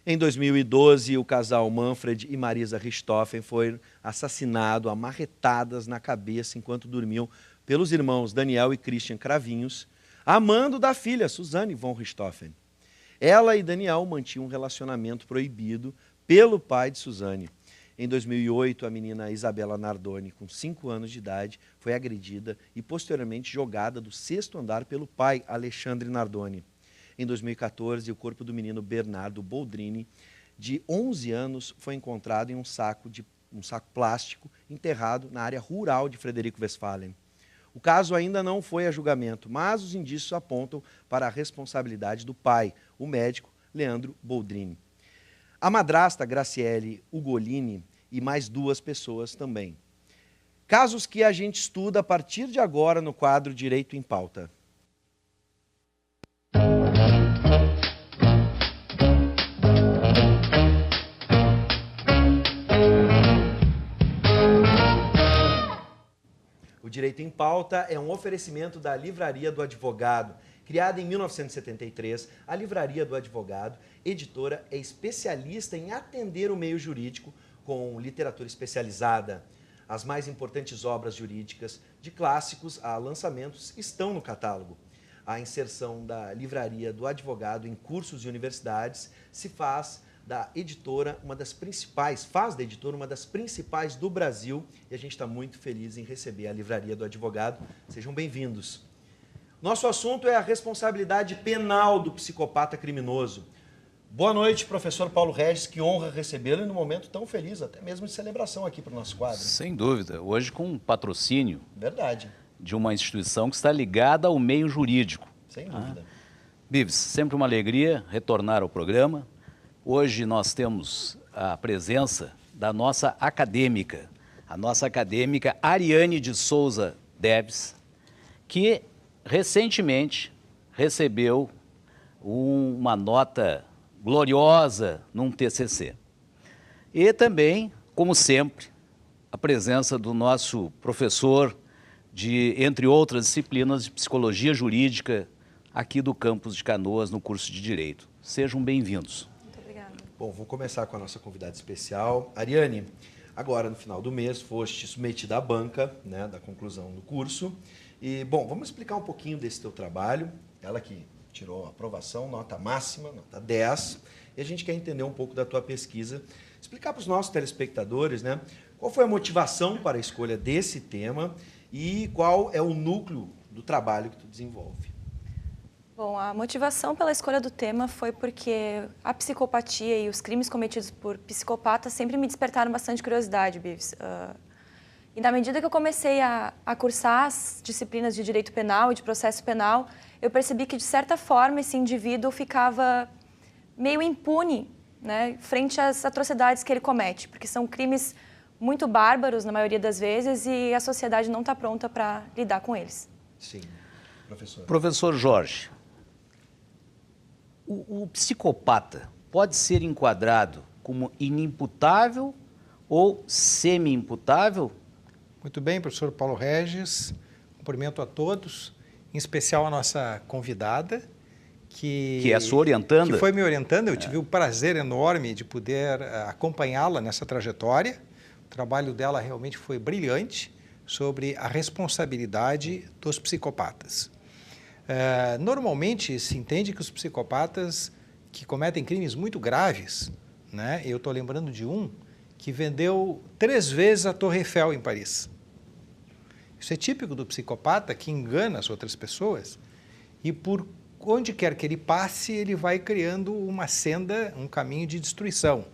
Em 2012, o casal Manfred e Marisa Richthofen foi assassinado a marretadas na cabeça enquanto dormiam pelos irmãos Daniel e Christian Cravinhos, a mando da filha Suzanne von Richthofen. Ela e Daniel mantinham um relacionamento proibido pelo pai de Suzanne. Em 2008, a menina Isabela Nardoni, com 5 anos de idade, foi agredida e posteriormente jogada do 6º andar pelo pai, Alexandre Nardoni. Em 2014, o corpo do menino Bernardo Boldrini, de 11 anos, foi encontrado em um saco plástico enterrado na área rural de Frederico Westphalen. O caso ainda não foi a julgamento, mas os indícios apontam para a responsabilidade do pai, o médico Leandro Boldrini. A madrasta Graciele Ugolini e mais 2 pessoas também. Casos que a gente estuda a partir de agora no quadro Direito em Pauta. O Direito em Pauta é um oferecimento da Livraria do Advogado. Criada em 1973, a Livraria do Advogado, editora, é especialista em atender o meio jurídico com literatura especializada. As mais importantes obras jurídicas, de clássicos a lançamentos, estão no catálogo. A inserção da Livraria do Advogado em cursos e universidades faz da editora uma das principais do Brasil, e a gente está muito feliz em receber a Livraria do Advogado. Sejam bem-vindos. Nosso assunto é a responsabilidade penal do psicopata criminoso. Boa noite, professor Paulo Regis, que honra recebê-lo num momento tão feliz, até mesmo de celebração aqui para o nosso quadro. Sem dúvida, hoje com um patrocínio Verdade. De uma instituição que está ligada ao meio jurídico. Sem dúvida. Bives, sempre uma alegria retornar ao programa. Hoje nós temos a presença da nossa acadêmica, a nossa acadêmica Ariane de Souza Deves, que recentemente recebeu uma nota gloriosa num TCC. E também, como sempre, a presença do nosso professor de, entre outras disciplinas, de Psicologia Jurídica, aqui do campus de Canoas, no curso de Direito. Sejam bem-vindos. Muito obrigada. Bom, vou começar com a nossa convidada especial. Ariane, agora no final do mês foste submetida à banca, né, da conclusão do curso. E, bom, vamos explicar um pouquinho desse teu trabalho. Ela que tirou a aprovação, nota máxima, nota 10. E a gente quer entender um pouco da tua pesquisa. Explicar para os nossos telespectadores, né, qual foi a motivação para a escolha desse tema e qual é o núcleo do trabalho que tu desenvolve. Bom, a motivação pela escolha do tema foi porque a psicopatia e os crimes cometidos por psicopatas sempre me despertaram bastante curiosidade, Bives. E na medida que eu comecei a cursar as disciplinas de direito penal e de processo penal, eu percebi que, de certa forma, esse indivíduo ficava meio impune, né, frente às atrocidades que ele comete, porque são crimes muito bárbaros, na maioria das vezes, e a sociedade não está pronta para lidar com eles. Sim, professor. Professor Jorge, o psicopata pode ser enquadrado como inimputável ou semi-imputável? Muito bem, professor Paulo Regis, cumprimento a todos, em especial a nossa convidada, que é a sua orientanda. Que foi me orientando. Eu tive o prazer enorme de poder acompanhá-la nessa trajetória. O trabalho dela realmente foi brilhante sobre a responsabilidade dos psicopatas. Normalmente se entende que os psicopatas que cometem crimes muito graves, né? Eu estou lembrando de um que vendeu 3 vezes a Torre Eiffel em Paris. Isso é típico do psicopata que engana as outras pessoas e por onde quer que ele passe, ele vai criando uma senda, um caminho de destruição.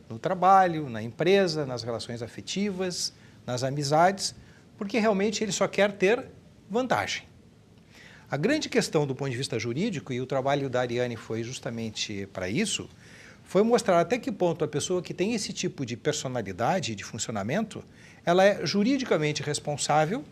No trabalho, na empresa, nas relações afetivas, nas amizades, porque realmente ele só quer ter vantagem. A grande questão do ponto de vista jurídico, e o trabalho da Ariane foi justamente para isso, foi mostrar até que ponto a pessoa que tem esse tipo de personalidade, de funcionamento, ela é juridicamente responsável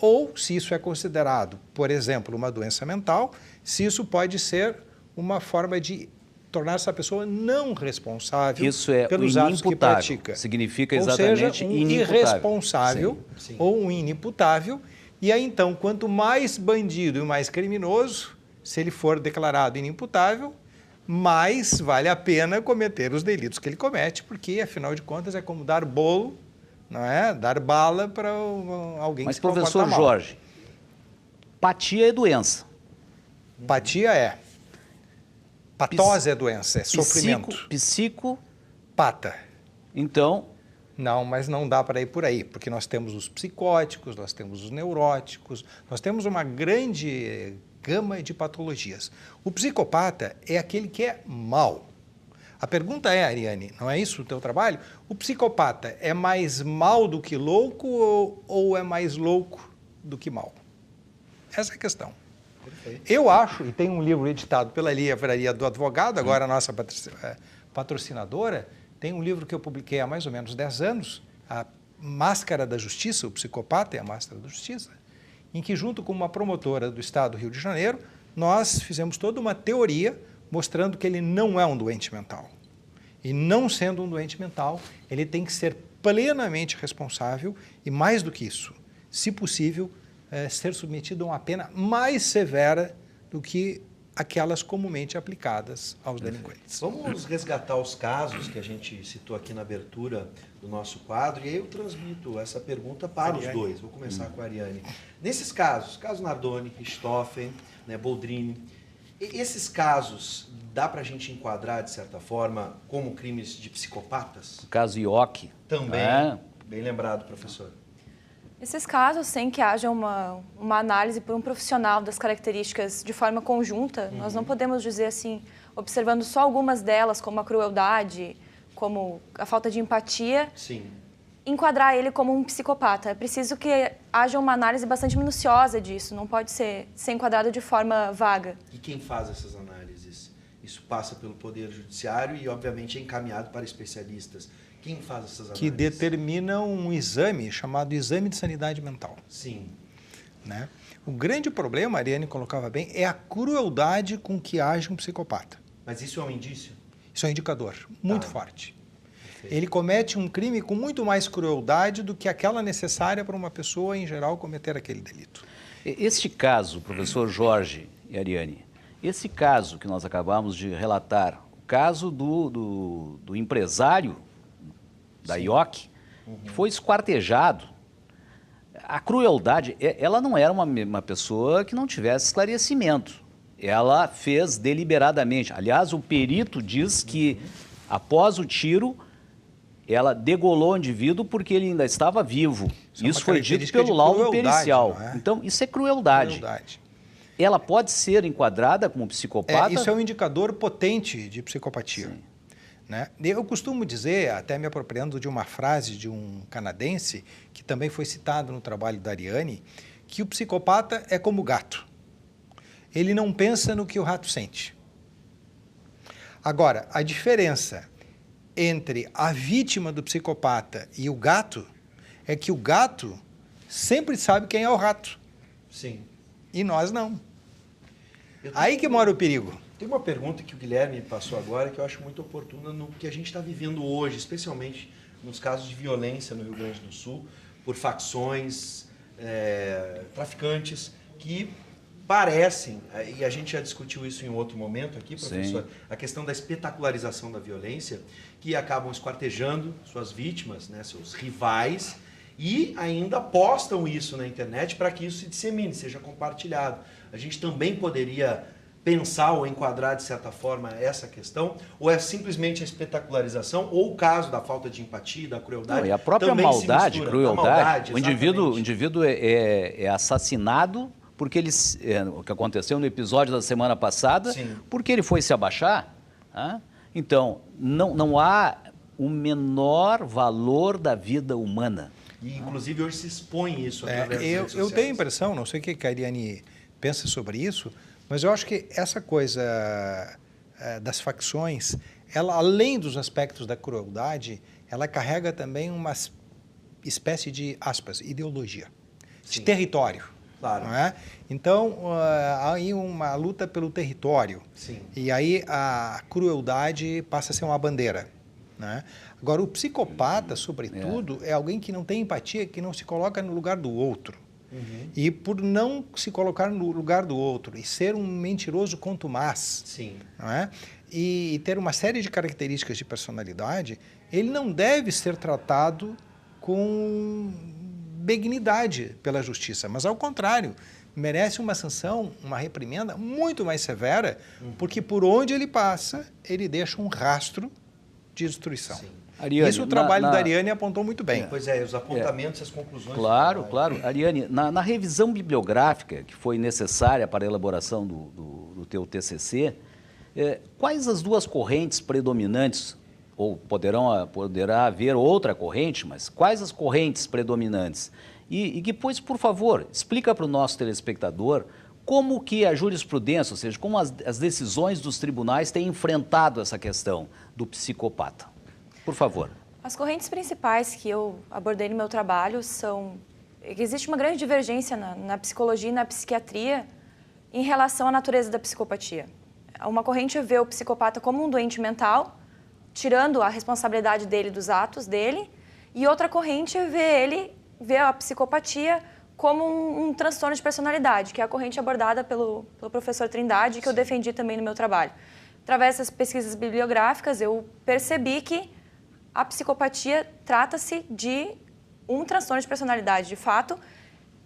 ou, se isso é considerado, por exemplo, uma doença mental, se isso pode ser uma forma de tornar essa pessoa não responsável pelos atos que pratica. Significa ou exatamente seja, um inimputável. irresponsável ou um inimputável. E aí, então, quanto mais bandido e mais criminoso, se ele for declarado inimputável, mais vale a pena cometer os delitos que ele comete, porque, afinal de contas, é como dar bolo, não é? Dar bala para alguém Mas, que se comporta professor mal. Jorge, patia é doença. Patia é. Patose é doença, é sofrimento. Psicopata. Então, não, mas não dá para ir por aí, porque nós temos os psicóticos, nós temos os neuróticos, nós temos uma grande gama de patologias. O psicopata é aquele que é mau. A pergunta é, Ariane, não é isso o teu trabalho? O psicopata é mais mau do que louco ou é mais louco do que mau? Essa é a questão. Perfeito. Eu acho, e tem um livro editado pela Livraria do Advogado, agora a nossa patrocinadora, tem um livro que eu publiquei há mais ou menos 10 anos, A Máscara da Justiça, o Psicopata é a Máscara da Justiça, em que, junto com uma promotora do estado do Rio de Janeiro, nós fizemos toda uma teoria mostrando que ele não é um doente mental. E não sendo um doente mental, ele tem que ser plenamente responsável e, mais do que isso, se possível, ser submetido a uma pena mais severa do que aquelas comumente aplicadas aos delinquentes. Vamos resgatar os casos que a gente citou aqui na abertura do nosso quadro, e aí eu transmito essa pergunta para Ariane. Os dois. Vou começar com a Ariane. Nesses casos, caso Nardoni, Richthofen, né, Boldrini, esses casos dá para a gente enquadrar, de certa forma, como crimes de psicopatas? O caso Ioki. Também, bem lembrado, professor. Nesses casos, sem que haja uma análise por um profissional das características de forma conjunta, nós não podemos dizer assim, observando só algumas delas, como a crueldade, como a falta de empatia, enquadrar ele como um psicopata. É preciso que haja uma análise bastante minuciosa disso, não pode ser enquadrado de forma vaga. E quem faz essas análises? Isso passa pelo Poder Judiciário e, obviamente, é encaminhado para especialistas. Quem faz essas análises? Que determina um exame chamado exame de sanidade mental. Sim. Né? O grande problema, a Ariane colocava bem, é a crueldade com que age um psicopata. Mas isso é um indício? Isso é um indicador muito forte. Perfeito. Ele comete um crime com muito mais crueldade do que aquela necessária para uma pessoa, em geral, cometer aquele delito. Este caso, professor Jorge e Ariane, esse caso que nós acabamos de relatar, o caso do empresário da Ioki, que foi esquartejado. A crueldade, ela não era uma pessoa que não tivesse esclarecimento. Ela fez deliberadamente. Aliás, o perito diz que, após o tiro, ela degolou o indivíduo porque ele ainda estava vivo. Isso foi dito pelo laudo pericial. Então, isso é crueldade. Ela pode ser enquadrada como psicopata? Isso é um indicador potente de psicopatia. Sim. Né? Eu costumo dizer, até me apropriando de uma frase de um canadense, que também foi citado no trabalho da Ariane, que o psicopata é como o gato. Ele não pensa no que o rato sente. Agora, a diferença entre a vítima do psicopata e o gato é que o gato sempre sabe quem é o rato. Sim. E nós não. Aí que mora o perigo. Tem uma pergunta que o Guilherme passou agora que eu acho muito oportuna no que a gente está vivendo hoje, especialmente nos casos de violência no Rio Grande do Sul, por facções, traficantes, que parecem, e a gente já discutiu isso em outro momento aqui, professor, a questão da espetacularização da violência, que acabam esquartejando suas vítimas, né, seus rivais, e ainda postam isso na internet para que isso se dissemine, seja compartilhado. A gente também poderia pensar ou enquadrar, de certa forma, essa questão? Ou é simplesmente a espetacularização ou o caso da falta de empatia, da crueldade? Não, e a própria maldade, crueldade. O indivíduo é assassinado porque ele, o que aconteceu no episódio da semana passada, porque ele foi se abaixar. Né? Então, não há o menor valor da vida humana. E, inclusive, hoje se expõe isso através das redes sociais. Eu tenho a impressão, não sei o que a Ariane pensa sobre isso, mas eu acho que essa coisa das facções, ela, além dos aspectos da crueldade, ela carrega também uma espécie de, aspas, ideologia, de território. Claro. Não é? Então, há aí uma luta pelo território. Sim. E aí a crueldade passa a ser uma bandeira. Né? Agora, o psicopata, sobretudo, é alguém que não tem empatia, que não se coloca no lugar do outro. E por não se colocar no lugar do outro e ser um mentiroso contumaz, Sim. não é? E ter uma série de características de personalidade, ele não deve ser tratado com benignidade pela justiça, mas ao contrário, merece uma sanção, uma reprimenda muito mais severa, porque por onde ele passa, ele deixa um rastro de destruição. Sim. Ariane, Isso o trabalho da Ariane apontou muito bem. Pois é, os apontamentos e as conclusões. Claro, claro. Ariane, na revisão bibliográfica que foi necessária para a elaboração do teu TCC, quais as duas correntes predominantes, ou poderá haver outra corrente, mas quais as correntes predominantes? E depois, por favor, explica para o nosso telespectador como que a jurisprudência, ou seja, como as decisões dos tribunais têm enfrentado essa questão do psicopata. Por favor. As correntes principais que eu abordei no meu trabalho são... Existe uma grande divergência na psicologia e na psiquiatria em relação à natureza da psicopatia. Uma corrente vê o psicopata como um doente mental, tirando a responsabilidade dele dos atos dele, e outra corrente vê a psicopatia como um transtorno de personalidade, que é a corrente abordada pelo professor Trindade, que eu defendi também no meu trabalho. Através dessas pesquisas bibliográficas, eu percebi que a psicopatia trata-se de um transtorno de personalidade, de fato,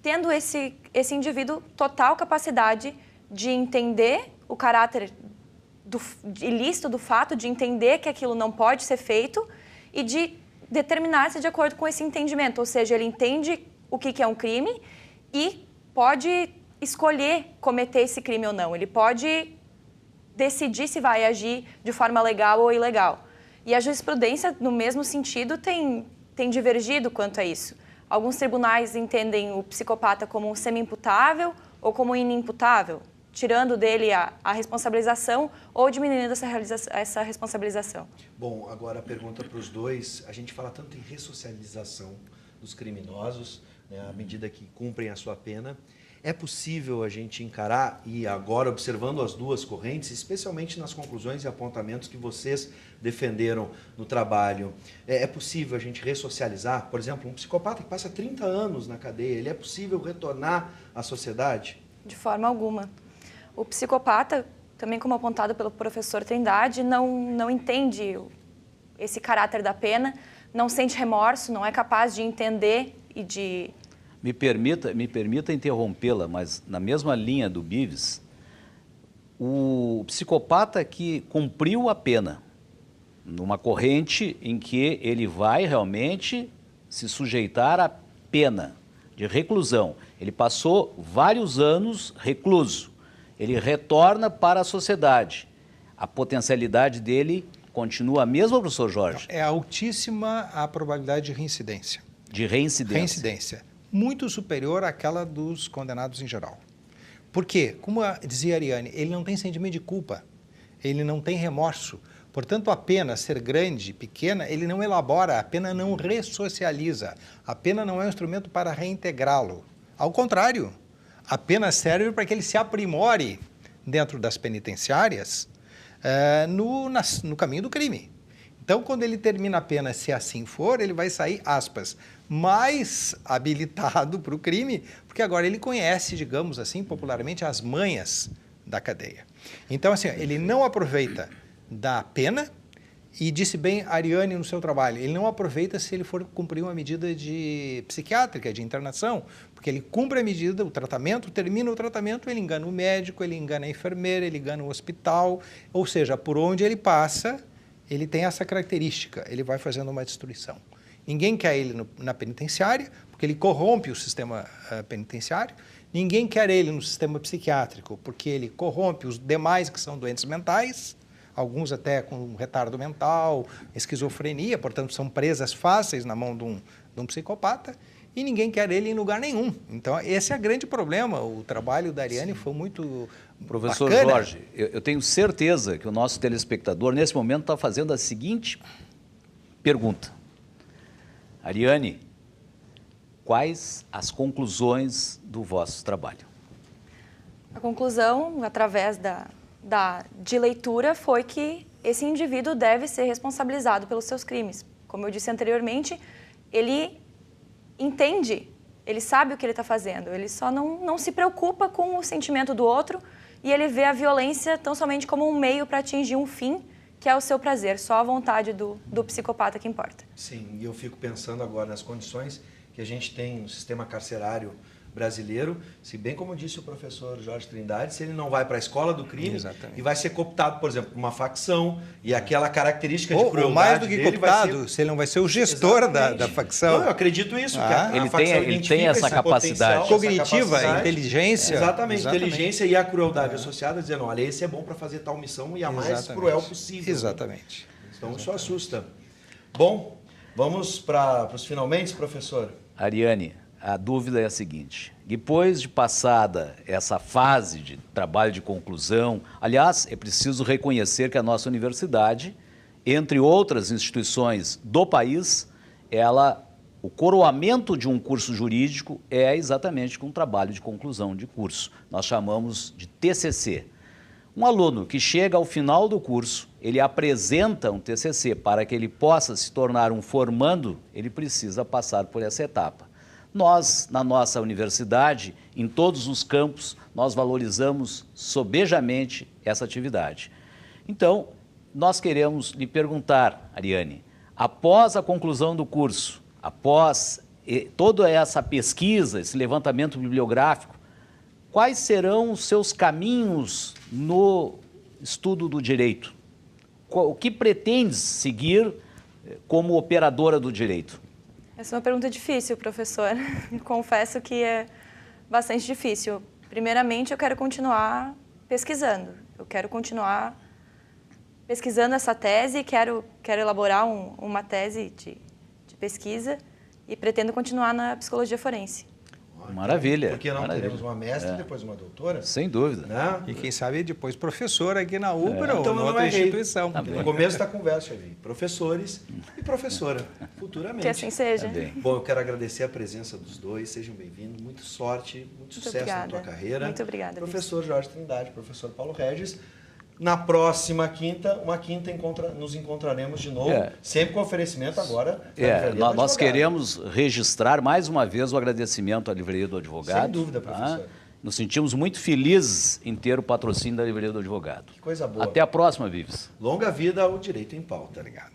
tendo esse indivíduo total capacidade de entender o caráter ilícito do fato, de entender que aquilo não pode ser feito e de determinar-se de acordo com esse entendimento. Ou seja, ele entende o que é um crime e pode escolher cometer esse crime ou não. Ele pode decidir se vai agir de forma legal ou ilegal. E a jurisprudência, no mesmo sentido, tem divergido quanto a isso. Alguns tribunais entendem o psicopata como um semi-imputável ou como inimputável, tirando dele a responsabilização ou diminuindo essa responsabilização. Bom, agora a pergunta para os dois. A gente fala tanto em ressocialização dos criminosos, né, à medida que cumprem a sua pena. É possível a gente encarar, e agora observando as duas correntes, especialmente nas conclusões e apontamentos que vocês defenderam no trabalho, é possível a gente ressocializar? Por exemplo, um psicopata que passa 30 anos na cadeia, ele é possível retornar à sociedade? De forma alguma. O psicopata, também como apontado pelo professor Trindade, não entende esse caráter da pena, não sente remorso, não é capaz de entender e de... Me permita interrompê-la, mas na mesma linha do Bives, o psicopata que cumpriu a pena, numa corrente em que ele vai realmente se sujeitar à pena de reclusão. Ele passou vários anos recluso. Ele retorna para a sociedade. A potencialidade dele continua a mesma, professor Jorge? É altíssima a probabilidade de reincidência. De reincidência. Reincidência. Muito superior àquela dos condenados em geral. Por quê? Como dizia a Ariane, ele não tem sentimento de culpa, ele não tem remorso. Portanto, a pena ser grande, pequena, ele não elabora, a pena não ressocializa. A pena não é um instrumento para reintegrá-lo. Ao contrário, a pena serve para que ele se aprimore dentro das penitenciárias no caminho do crime. Então, quando ele termina a pena, se assim for, ele vai sair, aspas, mais habilitado para o crime, porque agora ele conhece, digamos assim, popularmente, as manhas da cadeia. Então, assim, ele não aproveita da pena, e disse bem a Ariane no seu trabalho, ele não aproveita se ele for cumprir uma medida psiquiátrica, de internação, porque ele cumpre a medida, o tratamento, termina o tratamento, ele engana o médico, ele engana a enfermeira, ele engana o hospital, ou seja, por onde ele passa, ele tem essa característica, ele vai fazendo uma destruição. Ninguém quer ele na penitenciária, porque ele corrompe o sistema penitenciário. Ninguém quer ele no sistema psiquiátrico, porque ele corrompe os demais que são doentes mentais, alguns até com retardo mental, esquizofrenia, portanto são presas fáceis na mão de um psicopata, e ninguém quer ele em lugar nenhum. Então esse é o grande problema, o trabalho da Ariane foi muito Professor bacana. Jorge, eu tenho certeza que o nosso telespectador nesse momento está fazendo a seguinte pergunta. Ariane, quais as conclusões do vosso trabalho? A conclusão, através de leitura, foi que esse indivíduo deve ser responsabilizado pelos seus crimes. Como eu disse anteriormente, ele entende Ele sabe o que ele está fazendo, ele só não se preocupa com o sentimento do outro e ele vê a violência tão somente como um meio para atingir um fim, que é o seu prazer, só a vontade do psicopata que importa. Sim, e eu fico pensando agora nas condições que a gente tem no sistema carcerário brasileiro, se bem como disse o professor Jorge Trindade, se ele não vai para a escola do crime e vai ser cooptado, por exemplo, por uma facção e aquela característica de crueldade ou mais do que dele cooptado, se ele não vai ser o gestor da facção. Não, eu acredito isso, que a facção ele tem essa capacidade cognitiva, essa inteligência. Exatamente, inteligência e a crueldade associada, dizendo, olha, esse é bom para fazer tal missão e a mais cruel possível. Exatamente. Então isso assusta. Bom, vamos para os finalmente, professor? Ariane, a dúvida é a seguinte: depois de passada essa fase de trabalho de conclusão, aliás, é preciso reconhecer que a nossa universidade, entre outras instituições do país, o coroamento de um curso jurídico é exatamente com um trabalho de conclusão de curso. Nós chamamos de TCC. Um aluno que chega ao final do curso, ele apresenta um TCC para que ele possa se tornar um formando, ele precisa passar por essa etapa. Nós, na nossa universidade, em todos os campos, nós valorizamos sobejamente essa atividade. Então, nós queremos lhe perguntar, Ariane, após a conclusão do curso, após toda essa pesquisa, esse levantamento bibliográfico, quais serão os seus caminhos no estudo do direito? O que pretende seguir como operadora do direito? Essa é uma pergunta difícil, professor. Confesso que é bastante difícil. Primeiramente, eu quero continuar pesquisando. Eu quero continuar pesquisando essa tese, quero elaborar uma tese de pesquisa e pretendo continuar na psicologia forense. Maravilha. Porque não teremos uma mestre e depois uma doutora? Sem dúvida. Né? E quem sabe depois professor aqui na UBRA ou Então, em outra instituição. No começo da conversa, vi professores e professora, futuramente. Que assim seja. Bom, eu quero agradecer a presença dos dois, sejam bem-vindos, muita sorte, muito sucesso na tua carreira. Muito obrigada. Professor Jorge Trindade, professor Paulo Regis. Na próxima quinta, nos encontraremos de novo, sempre com oferecimento agora. Nós queremos registrar mais uma vez o agradecimento à Livraria do Advogado. Sem dúvida, professor. Nos sentimos muito felizes em ter o patrocínio da Livraria do Advogado. Que coisa boa. Até a próxima, Vives. Longa vida ao Direito em Pauta. Obrigado.